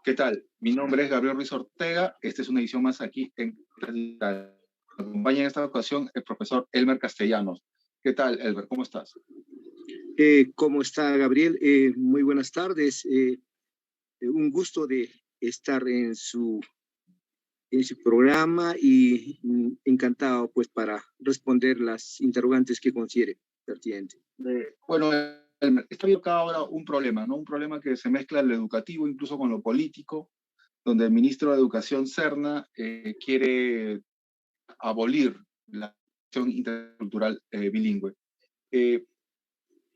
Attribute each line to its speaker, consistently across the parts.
Speaker 1: ¿Qué tal? Mi nombre es Gabriel Ruiz Ortega. Esta es una edición más aquí en Digital. Me acompaña en esta ocasión el profesor Elmer Castellanos. ¿Qué tal, Elmer? ¿Cómo estás?
Speaker 2: ¿Cómo está, Gabriel? Muy buenas tardes. Un gusto de estar en su programa y encantado pues para responder las interrogantes que considere pertinente.
Speaker 1: Bueno, Elmer, está viendo acá ahora un problema, ¿no? Un problema que se mezcla lo educativo incluso con lo político, donde el ministro de Educación, Serna, quiere abolir la educación intercultural bilingüe. Eh,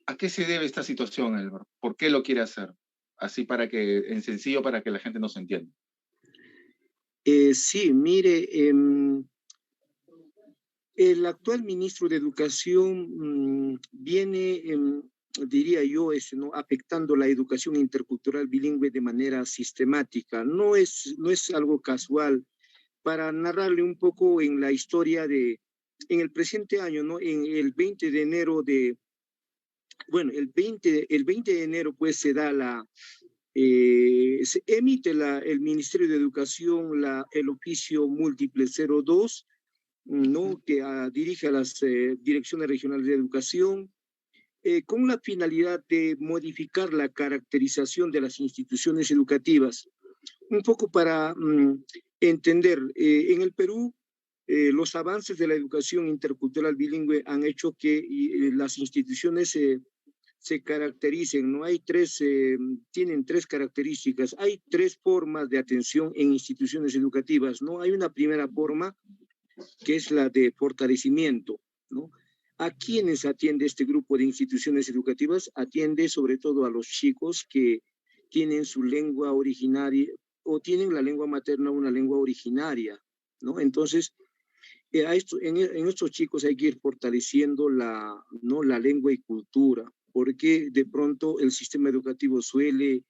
Speaker 1: ¿A qué se debe esta situación, Elmer? ¿Por qué lo quiere hacer? Así para que, en sencillo, para que la gente nos entienda.
Speaker 2: Sí, mire, el actual ministro de Educación viene, diría yo, ¿no? Afectando la educación intercultural bilingüe de manera sistemática. No es algo casual. Para narrarle un poco en la historia en el presente año, ¿no? En el 20 de enero bueno, el 20 de enero pues se emite el Ministerio de Educación el oficio múltiple 02, ¿no? Que dirige a las direcciones regionales de educación, con la finalidad de modificar la caracterización de las instituciones educativas. Un poco para entender, en el Perú, los avances de la educación intercultural bilingüe han hecho que las instituciones se caractericen, ¿no? Tienen tres características, hay tres formas de atención en instituciones educativas, ¿no? Hay una primera forma que es la de fortalecimiento, ¿no? ¿A quiénes atiende este grupo de instituciones educativas? Atiende sobre todo a los chicos que tienen su lengua originaria o tienen la lengua materna una lengua originaria, ¿no? Entonces, en estos chicos hay que ir fortaleciendo ¿no? la lengua y cultura, porque de pronto el sistema educativo suele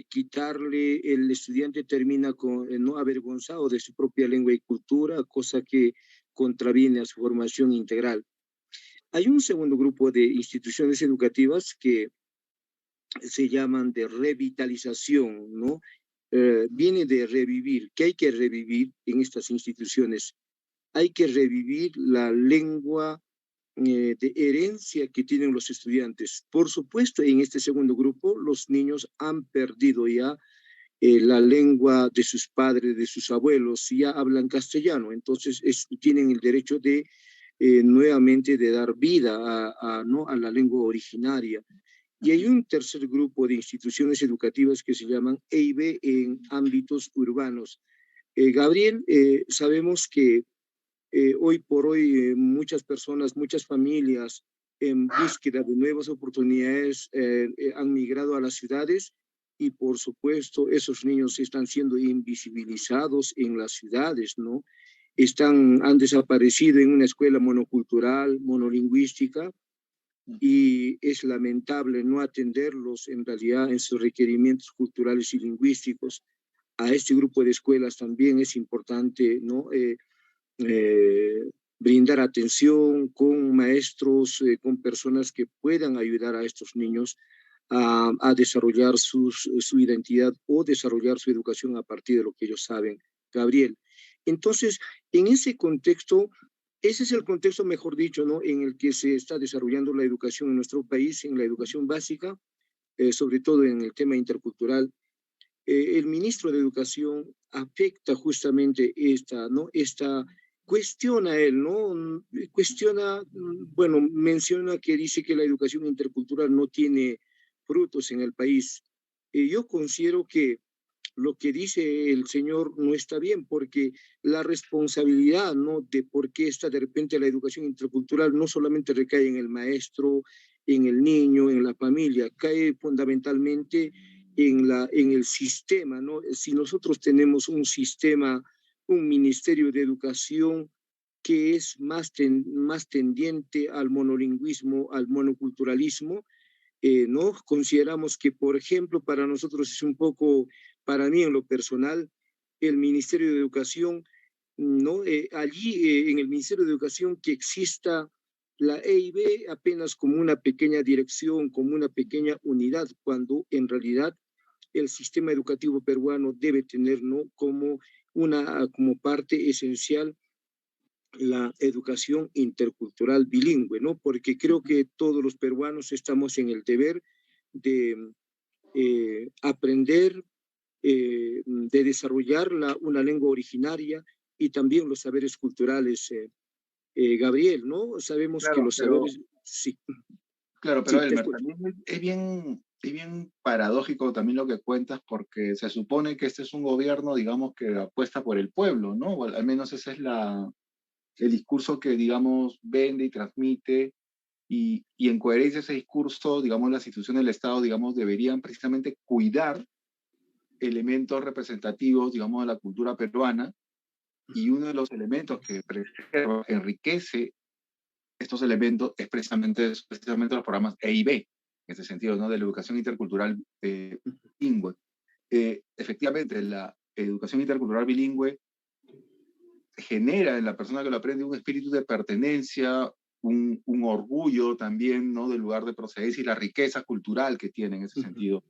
Speaker 2: quitarle, el estudiante termina no avergonzado de su propia lengua y cultura, cosa que contraviene a su formación integral. Hay un segundo grupo de instituciones educativas que se llaman de revitalización, ¿no? Viene de revivir. ¿Qué hay que revivir en estas instituciones? Hay que revivir la lengua de herencia que tienen los estudiantes. Por supuesto, en este segundo grupo, los niños han perdido ya la lengua de sus padres, de sus abuelos, ya hablan castellano, entonces tienen el derecho de nuevamente de dar vida ¿no? a la lengua originaria. Y hay un tercer grupo de instituciones educativas que se llaman EIB en ámbitos urbanos. Gabriel, sabemos que hoy por hoy muchas personas, muchas familias en búsqueda de nuevas oportunidades han migrado a las ciudades y por supuesto esos niños están siendo invisibilizados en las ciudades, ¿no? Han desaparecido en una escuela monocultural, monolingüística, y es lamentable no atenderlos en realidad en sus requerimientos culturales y lingüísticos. A este grupo de escuelas también es importante, ¿no? Eh, Brindar atención con maestros, con personas que puedan ayudar a estos niños a desarrollar su identidad o desarrollar su educación a partir de lo que ellos saben. Gabriel. Entonces, en ese contexto, ese es el contexto, mejor dicho, ¿no? En el que se está desarrollando la educación en nuestro país, en la educación básica, sobre todo en el tema intercultural. El ministro de Educación afecta justamente ¿no? Cuestiona él, ¿no? Cuestiona, bueno, menciona que dice que la educación intercultural no tiene frutos en el país. Yo considero que lo que dice el señor no está bien, porque la responsabilidad, ¿no? De por qué está de repente la educación intercultural no solamente recae en el maestro, en el niño, en la familia, cae fundamentalmente en el sistema, ¿no? Si nosotros tenemos un sistema, un ministerio de educación que es más tendiente al monolingüismo, al monoculturalismo, ¿no? Consideramos que, por ejemplo, para nosotros es un poco, para mí en lo personal, el Ministerio de Educación, ¿no? Allí en el Ministerio de Educación que exista la EIB apenas como una pequeña dirección, como una pequeña unidad, cuando en realidad el sistema educativo peruano debe tener, ¿no?, como parte esencial la educación intercultural bilingüe, ¿no? Porque creo que todos los peruanos estamos en el deber de aprender, de desarrollar una lengua originaria y también los saberes culturales, Gabriel, ¿no? Sabemos que
Speaker 1: Claro,
Speaker 2: los saberes, sí,
Speaker 1: claro, pero
Speaker 2: sí, te
Speaker 1: Elmer,
Speaker 2: escucho.
Speaker 1: también es bien paradójico también lo que cuentas, porque se supone que este es un gobierno, digamos, que apuesta por el pueblo, ¿no? O al menos ese es el discurso que, digamos, vende y transmite, y en coherencia a ese discurso, digamos, las instituciones del Estado, digamos, deberían precisamente cuidar elementos representativos, digamos, de la cultura peruana, y uno de los elementos que preserva, enriquece estos elementos es precisamente los programas E y B, en ese sentido, ¿no? De la educación intercultural bilingüe. Efectivamente, la educación intercultural bilingüe genera en la persona que lo aprende un espíritu de pertenencia, un orgullo también, ¿no?, del lugar de procedencia y la riqueza cultural que tiene en ese sentido.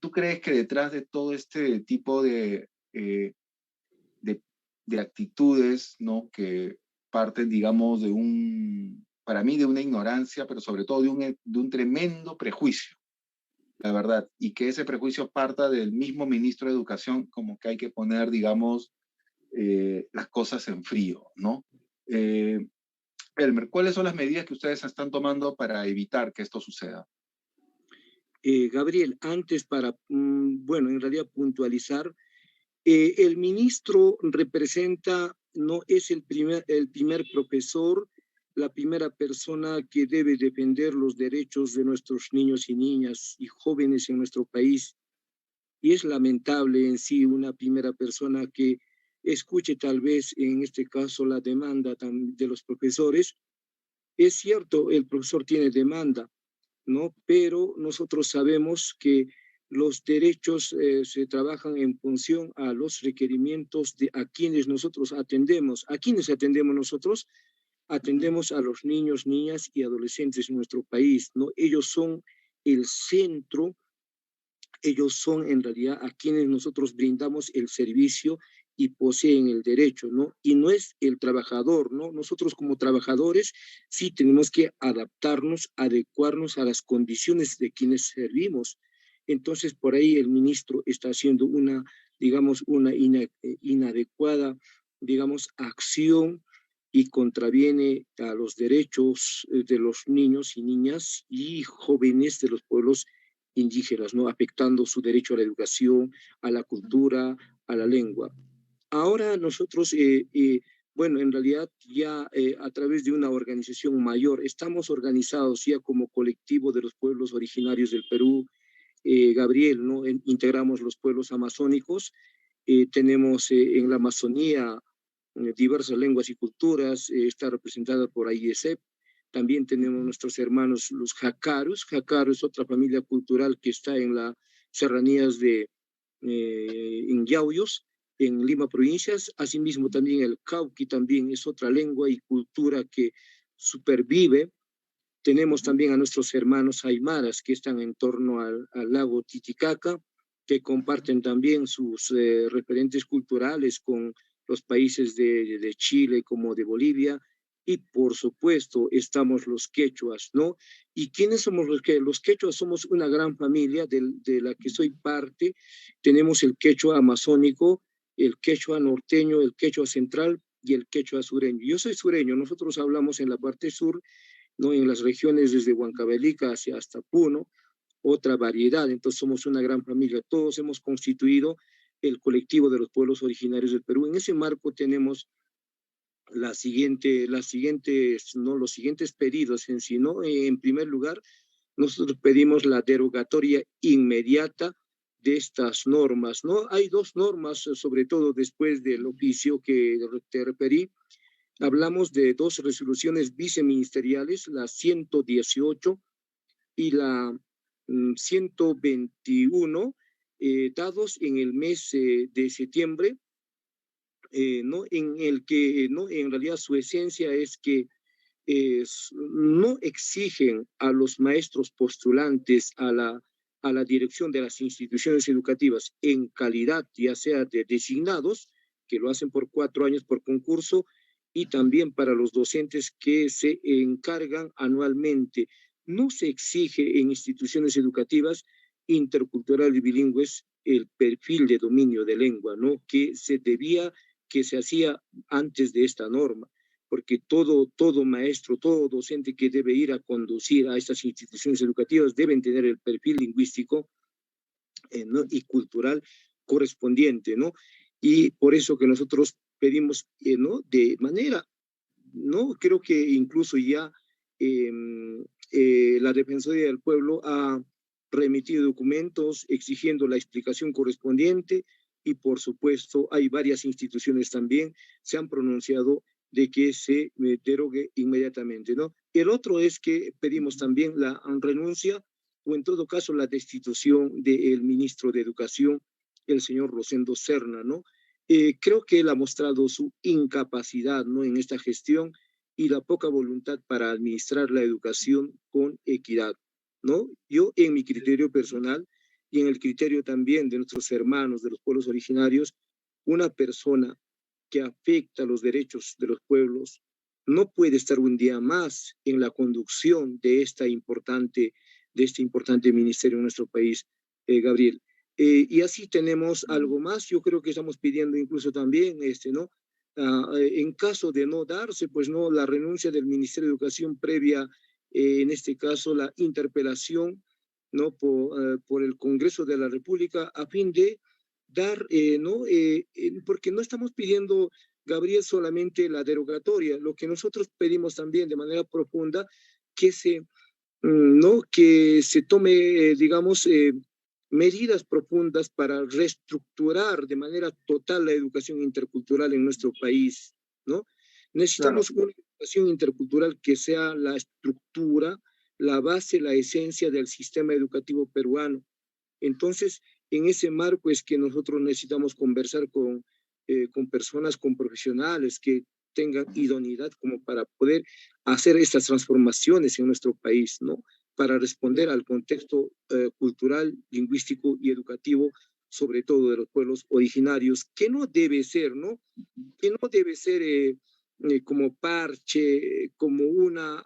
Speaker 1: ¿Tú crees que detrás de todo este tipo de, de actitudes, ¿no?, que parten, digamos, para mí, de una ignorancia, pero sobre todo de un tremendo prejuicio, la verdad, y que ese prejuicio parta del mismo ministro de Educación, como que hay que poner, digamos, las cosas en frío, ¿no? Eh, Elmer, ¿cuáles son las medidas que ustedes están tomando para evitar que esto suceda?
Speaker 2: Gabriel, antes para, bueno, en realidad puntualizar, el ministro representa, no es el primer profesor, la primera persona que debe defender los derechos de nuestros niños y niñas y jóvenes en nuestro país. Y es lamentable en sí una primera persona que escuche tal vez en este caso la demanda de los profesores. Es cierto, el profesor tiene demanda, ¿no? Pero nosotros sabemos que los derechos se trabajan en función a los requerimientos de a quienes nosotros atendemos. ¿A quienes atendemos nosotros? Atendemos a los niños, niñas y adolescentes en nuestro país, ¿no? Ellos son el centro, ellos son en realidad a quienes nosotros brindamos el servicio y poseen el derecho, ¿no? Y no es el trabajador, ¿no? Nosotros como trabajadores sí tenemos que adaptarnos, adecuarnos a las condiciones de quienes servimos. Entonces, por ahí el ministro está haciendo una, digamos, una inadecuada, digamos, acción y contraviene a los derechos de los niños y niñas y jóvenes de los pueblos indígenas, ¿no? Afectando su derecho a la educación, a la cultura, a la lengua. Ahora nosotros, bueno, en realidad ya a través de una organización mayor, estamos organizados ya como colectivo de los pueblos originarios del Perú, Gabriel, ¿no? Integramos los pueblos amazónicos, tenemos en la Amazonía diversas lenguas y culturas, está representada por AIESEP. También tenemos nuestros hermanos los jacarus. Jacaru es otra familia cultural que está en las serranías en Yauyos, en Lima provincias. Asimismo también el cauqui también es otra lengua y cultura que supervive. Tenemos también a nuestros hermanos aymaras que están en torno al lago Titicaca, que comparten también sus referentes culturales con los países de Chile como de Bolivia. Y por supuesto estamos los quechuas, ¿no? ¿Y quiénes somos los que? Los quechuas somos una gran familia de la que soy parte. Tenemos el quechua amazónico, el quechua norteño, el quechua central y el quechua sureño. Yo soy sureño, nosotros hablamos en la parte sur, ¿no? En las regiones desde Huancavelica hacia hasta Puno, otra variedad. Entonces somos una gran familia. Todos hemos constituido el colectivo de los pueblos originarios del Perú. En ese marco tenemos ¿no? Los siguientes pedidos en sí, ¿no? En primer lugar, nosotros pedimos la derogatoria inmediata de estas normas, ¿no? Hay dos normas, sobre todo después del oficio que te referí. Hablamos de dos resoluciones viceministeriales, la 118 y la 121, dados en el mes de septiembre, ¿no? En el que, ¿no? En realidad su esencia es que no exigen a los maestros postulantes a la a la dirección de las instituciones educativas en calidad, ya sea de designados, que lo hacen por 4 años por concurso, y también para los docentes que se encargan anualmente. No se exige en instituciones educativas interculturales y bilingües el perfil de dominio de lengua, ¿no? Que se hacía antes de esta norma, porque todo maestro, todo docente que debe ir a conducir a estas instituciones educativas deben tener el perfil lingüístico ¿no? y cultural correspondiente, ¿no? Y por eso que nosotros pedimos, ¿no? De manera, ¿no? Creo que incluso ya eh, la Defensoría del Pueblo ha remitido documentos exigiendo la explicación correspondiente y por supuesto hay varias instituciones también se han pronunciado de que se derogue inmediatamente, ¿no? El otro es que pedimos también la renuncia o en todo caso la destitución del ministro de Educación, el señor Rosendo Serna, ¿no? Creo que él ha mostrado su incapacidad, ¿no? En esta gestión y la poca voluntad para administrar la educación con equidad, ¿no? Yo, en mi criterio personal y en el criterio también de nuestros hermanos de los pueblos originarios, una persona que afecta los derechos de los pueblos no puede estar un día más en la conducción de este importante ministerio en nuestro país, Gabriel. Y así tenemos algo más, yo creo que estamos pidiendo incluso también, ¿no? En caso de no darse, pues no, la renuncia del Ministerio de Educación previa, en este caso la interpelación, ¿no? Por el Congreso de la República a fin de dar, ¿no? Porque no estamos pidiendo, Gabriel, solamente la derogatoria, lo que nosotros pedimos también de manera profunda, que se, ¿no? Que se tome, digamos, medidas profundas para reestructurar de manera total la educación intercultural en nuestro país, ¿no?
Speaker 1: Claro.
Speaker 2: Necesitamos una educación intercultural que sea la estructura, la base, la esencia del sistema educativo peruano. Entonces, en ese marco es que nosotros necesitamos conversar con personas, con profesionales que tengan idoneidad como para poder hacer estas transformaciones en nuestro país, ¿no? Para responder al contexto cultural, lingüístico y educativo, sobre todo de los pueblos originarios, que no debe ser, ¿no? Que no debe ser como parche, como una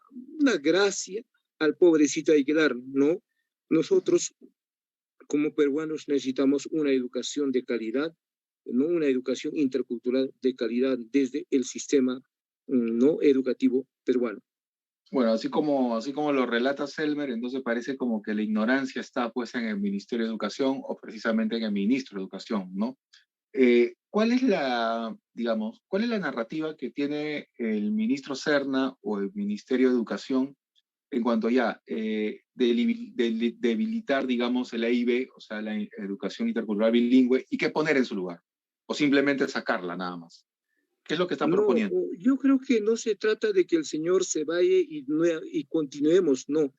Speaker 2: gracia al pobrecito hay que dar, ¿no? Nosotros como peruanos necesitamos una educación de calidad, no una educación intercultural de calidad desde el sistema no educativo peruano.
Speaker 1: Bueno, así como lo relata Selmer, entonces parece como que la ignorancia está pues en el Ministerio de Educación o precisamente en el Ministro de Educación, ¿no? ¿Cuál es la, digamos, cuál es la narrativa que tiene el ministro Serna o el Ministerio de Educación en cuanto ya debilitar, digamos, el EIB, o sea, la educación intercultural bilingüe, y qué poner en su lugar? O simplemente sacarla nada más. ¿Qué es lo que están
Speaker 2: No,
Speaker 1: proponiendo?
Speaker 2: yo creo que no se trata de que el señor se vaya y continuemos, no.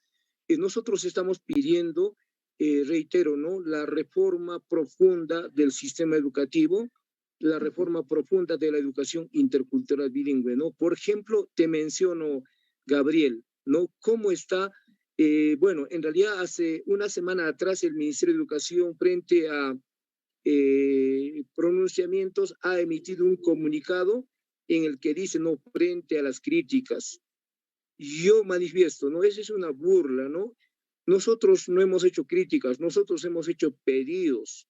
Speaker 2: Nosotros estamos pidiendo, reitero, ¿no? La reforma profunda del sistema educativo, la reforma profunda de la educación intercultural bilingüe, ¿no? Por ejemplo, te menciono, Gabriel, ¿no? ¿Cómo está? Bueno, en realidad hace una semana atrás el Ministerio de Educación frente a pronunciamientos ha emitido un comunicado en el que dice, no, frente a las críticas, yo manifiesto, ¿no? Esa es una burla, ¿no? Nosotros no hemos hecho críticas, nosotros hemos hecho pedidos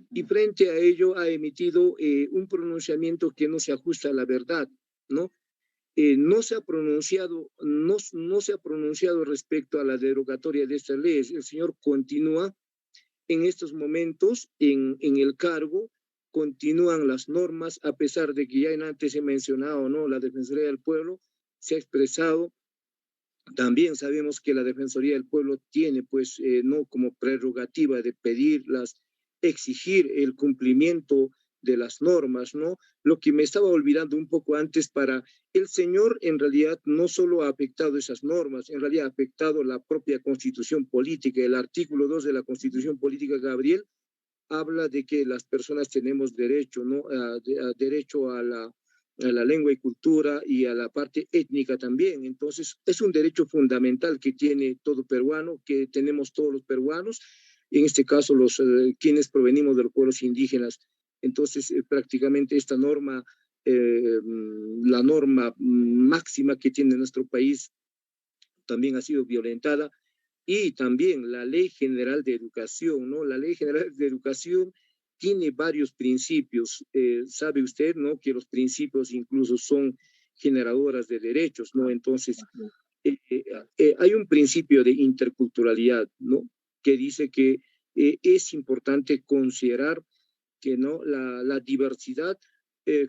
Speaker 2: y frente a ello ha emitido un pronunciamiento que no se ajusta a la verdad, ¿no? No se ha pronunciado, no se ha pronunciado respecto a la derogatoria de estas leyes. El señor continúa en estos momentos en el cargo, continúan las normas, a pesar de que ya antes he mencionado, ¿no? La Defensoría del Pueblo se ha expresado. También sabemos que la Defensoría del Pueblo tiene, pues, no como prerrogativa de pedirlas, exigir el cumplimiento de las normas, ¿no? Lo que me estaba olvidando un poco antes para el señor, en realidad, no solo ha afectado esas normas, en realidad ha afectado la propia Constitución Política. El artículo 2 de la Constitución Política, Gabriel, habla de que las personas tenemos derecho, ¿no? A derecho a la lengua y cultura y a la parte étnica también. Entonces, es un derecho fundamental que tiene todo peruano, que tenemos todos los peruanos, en este caso quienes provenimos de los pueblos indígenas. Entonces, prácticamente esta norma, la norma máxima que tiene nuestro país, también ha sido violentada, y también la Ley General de Educación, ¿no? La Ley General de Educación tiene varios principios. Sabe usted, ¿no? Que los principios incluso son generadoras de derechos, ¿no? Entonces, hay un principio de interculturalidad, ¿no? Que dice que es importante considerar que, ¿no? La diversidad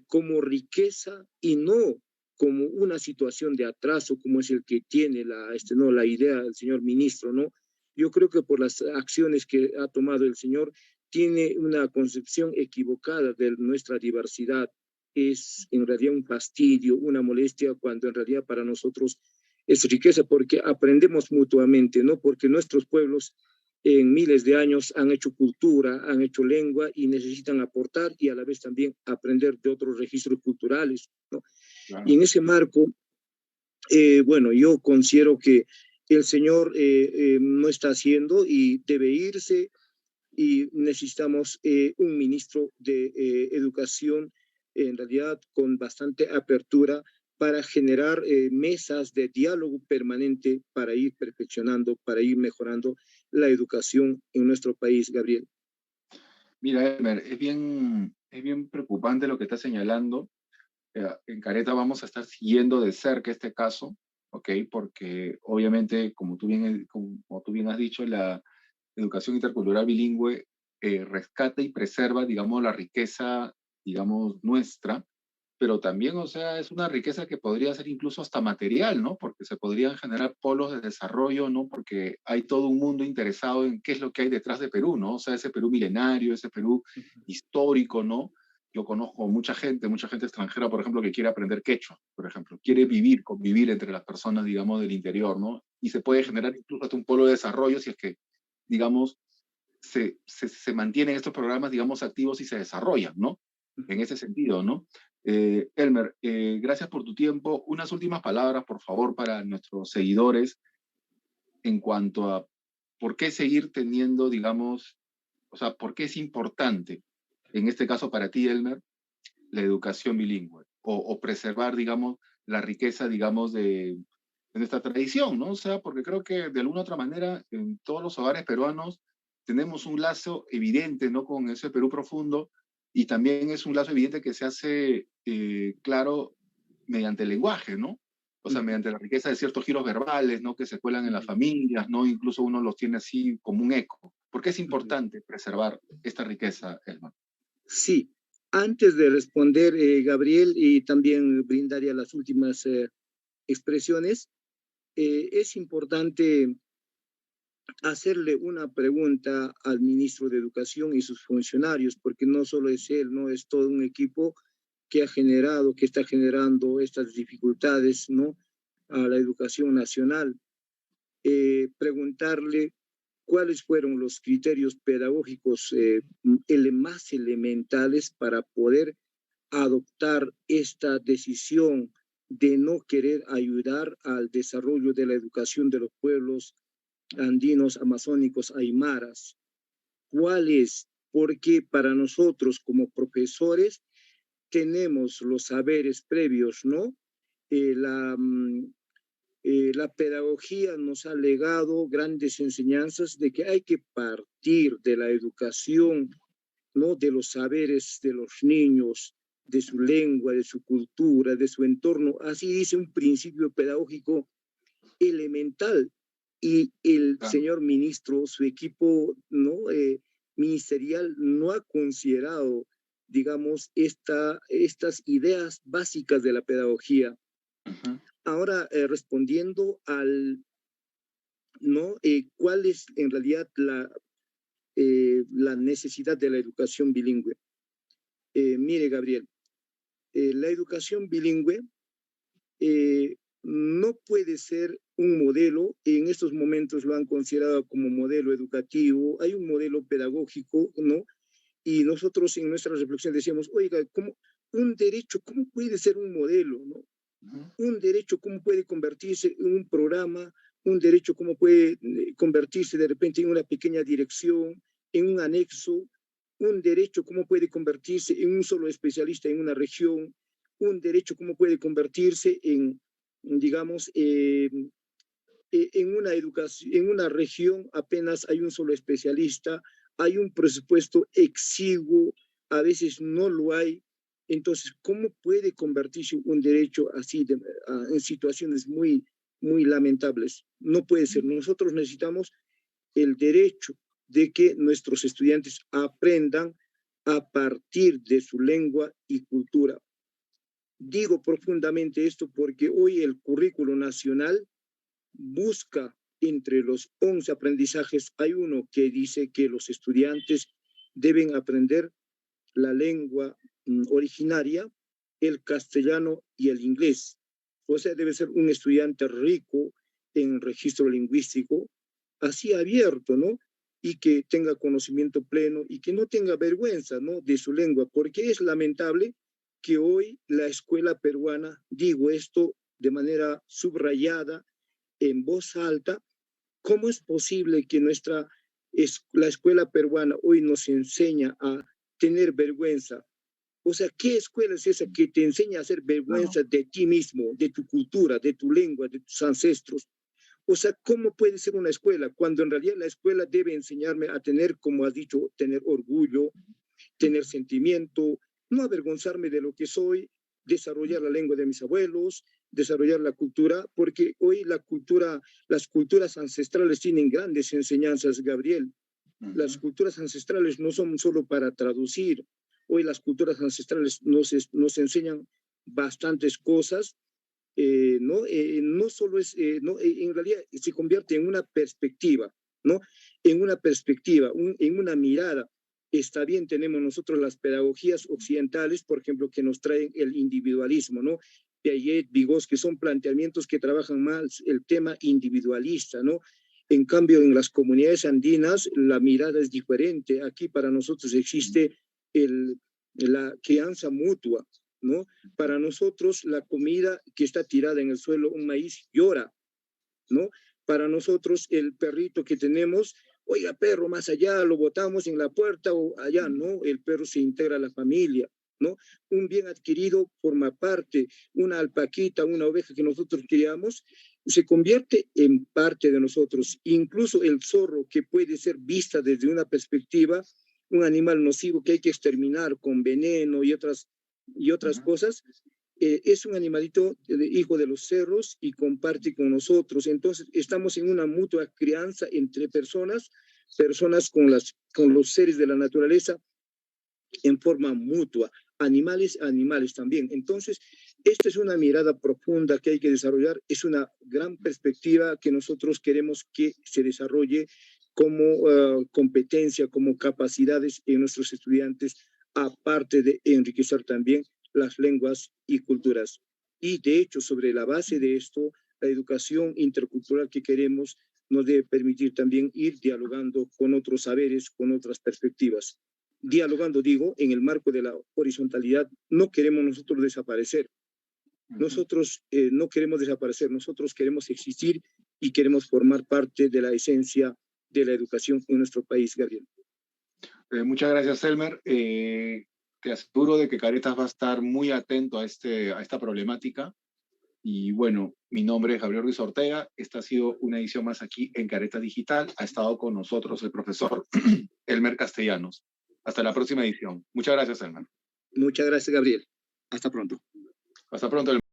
Speaker 2: como riqueza y no como una situación de atraso como es el que tiene ¿no? la idea del señor ministro, ¿no? Yo creo que por las acciones que ha tomado el señor tiene una concepción equivocada de nuestra diversidad. Es en realidad un fastidio, una molestia, cuando en realidad para nosotros es riqueza, porque aprendemos mutuamente, ¿no? Porque nuestros pueblos en miles de años han hecho cultura, han hecho lengua y necesitan aportar y a la vez también aprender de otros registros culturales, ¿no?
Speaker 1: Claro.
Speaker 2: Y en ese marco, bueno, yo considero que el señor no está haciendo y debe irse, y necesitamos un ministro de educación, en realidad con bastante apertura, para generar mesas de diálogo permanente para ir perfeccionando, para ir mejorando la educación en nuestro país, Gabriel.
Speaker 1: Mira, Elmer, es bien preocupante lo que está señalando. En Careta vamos a estar siguiendo de cerca este caso, ¿ok? Porque obviamente, como tú bien has dicho, la educación intercultural bilingüe rescata y preserva, digamos, la riqueza, digamos, nuestra, pero también, o sea, es una riqueza que podría ser incluso hasta material, ¿no? Porque se podrían generar polos de desarrollo, ¿no? Porque hay todo un mundo interesado en qué es lo que hay detrás de Perú, ¿no? O sea, ese Perú milenario, ese Perú histórico, ¿no? Yo conozco mucha gente extranjera, por ejemplo, que quiere aprender quechua, por ejemplo, quiere convivir entre las personas, digamos, del interior, ¿no? Y se puede generar incluso hasta un polo de desarrollo si es que, digamos, se mantienen estos programas, digamos, activos y se desarrollan, ¿no? En ese sentido, ¿no? Elmer, gracias por tu tiempo. Unas últimas palabras, por favor, para nuestros seguidores en cuanto a por qué seguir teniendo, digamos, o sea, por qué es importante, en este caso para ti, Elmer, la educación bilingüe o preservar, digamos, la riqueza, digamos, de nuestra tradición, ¿no? O sea, porque creo que de alguna otra manera en todos los hogares peruanos tenemos un lazo evidente, ¿no? Con ese Perú profundo, y también es un lazo evidente que se hace claro mediante el lenguaje, ¿no? O sea, mediante la riqueza de ciertos giros verbales, ¿no? Que se cuelan en las familias, ¿no? Incluso uno los tiene así como un eco. ¿Por qué es importante preservar esta riqueza, Elman?
Speaker 2: Sí, antes de responder, Gabriel, y también brindaría las últimas expresiones, es importante hacerle una pregunta al ministro de Educación y sus funcionarios, porque no solo es él, no es todo un equipo que ha generado, que está generando estas dificultades, ¿no? A la educación nacional. Preguntarle cuáles fueron los criterios pedagógicos más elementales para poder adoptar esta decisión de no querer ayudar al desarrollo de la educación de los pueblos andinos, amazónicos, aymaras. ¿Cuál es? Porque para nosotros como profesores tenemos los saberes previos, ¿no? La pedagogía nos ha legado grandes enseñanzas de que hay que partir de la educación, ¿no? De los saberes de los niños, de su lengua, de su cultura, de su entorno. Así dice un principio pedagógico elemental. Y el señor ministro, su equipo, ¿no? Ministerial, no ha considerado, digamos, estas ideas básicas de la pedagogía. Ahora, respondiendo ¿no? ¿Cuál es en realidad la necesidad de la educación bilingüe? Mire, Gabriel, la educación bilingüe no puede ser un modelo, en estos momentos lo han considerado como modelo educativo, hay un modelo pedagógico, ¿no? Y nosotros en nuestra reflexión decíamos, oiga, un derecho, ¿cómo puede ser un modelo, no? Un derecho, ¿cómo puede convertirse en un programa? Un derecho, ¿cómo puede convertirse de repente en una pequeña dirección, en un anexo? Un derecho, ¿cómo puede convertirse en un solo especialista en una región? Un derecho, ¿cómo puede convertirse en, digamos, en una educación, en una región apenas hay un solo especialista, hay un presupuesto exiguo, a veces no lo hay. Entonces, ¿cómo puede convertirse un derecho así en situaciones muy, muy lamentables? No puede ser. Nosotros necesitamos el derecho de que nuestros estudiantes aprendan a partir de su lengua y cultura. Digo profundamente esto porque hoy el currículo nacional busca entre los 11 aprendizajes, hay uno que dice que los estudiantes deben aprender la lengua originaria, el castellano y el inglés. O sea, debe ser un estudiante rico en registro lingüístico, así abierto, ¿no? Y que tenga conocimiento pleno y que no tenga vergüenza, ¿no? De su lengua, porque es lamentable que hoy la escuela peruana, digo esto de manera subrayada, en voz alta, ¿cómo es posible que la escuela peruana hoy nos enseña a tener vergüenza? O sea, ¿qué escuela es esa que te enseña a hacer vergüenza de ti mismo, de tu cultura, de tu lengua, de tus ancestros? O sea, ¿cómo puede ser una escuela cuando en realidad la escuela debe enseñarme a tener, como has dicho, tener orgullo, tener sentimiento, no avergonzarme de lo que soy, desarrollar la lengua de mis abuelos, desarrollar la cultura, porque hoy las culturas ancestrales tienen grandes enseñanzas, Gabriel. Las culturas ancestrales no son solo para traducir, hoy las culturas ancestrales nos enseñan bastantes cosas, no solo es, no, en realidad se convierte en una perspectiva, ¿no? En una perspectiva, en una mirada. Está bien, tenemos nosotros las pedagogías occidentales, por ejemplo, que nos traen el individualismo, ¿no? Piaget, Vygotsky, son planteamientos que trabajan más el tema individualista, ¿no? En cambio, en las comunidades andinas la mirada es diferente. Aquí para nosotros existe la crianza mutua, ¿no? Para nosotros la comida que está tirada en el suelo, un maíz, llora, ¿no? Para nosotros el perrito que tenemos, oiga, perro, más allá, lo botamos en la puerta o allá, ¿no? El perro se integra a la familia, ¿no? Un bien adquirido forma parte, una alpaquita, una oveja que nosotros criamos, se convierte en parte de nosotros. Incluso el zorro, que puede ser vista desde una perspectiva, un animal nocivo que hay que exterminar con veneno y otras cosas, es un animalito hijo de los cerros y comparte con nosotros. Entonces, estamos en una mutua crianza entre personas con los seres de la naturaleza en forma mutua, animales a animales también. Entonces, esta es una mirada profunda que hay que desarrollar, es una gran perspectiva que nosotros queremos que se desarrolle como competencia, como capacidades en nuestros estudiantes, aparte de enriquecer también las lenguas y culturas. Y de hecho, sobre la base de esto, la educación intercultural que queremos nos debe permitir también ir dialogando con otros saberes, con otras perspectivas. Dialogando, digo, en el marco de la horizontalidad, no queremos nosotros desaparecer. Nosotros no queremos desaparecer, nosotros queremos existir y queremos formar parte de la esencia de la educación en nuestro país, Gabriel.
Speaker 1: Muchas gracias, Elmer. Te aseguro de que Caretas va a estar muy atento a esta problemática. Y bueno, mi nombre es Gabriel Ruiz Ortega. Esta ha sido una edición más aquí en Caretas Digital. Ha estado con nosotros el profesor Elmer Castellanos. Hasta la próxima edición. Muchas gracias, Elmer.
Speaker 2: Muchas gracias, Gabriel. Hasta pronto.
Speaker 1: Hasta pronto, Elmer.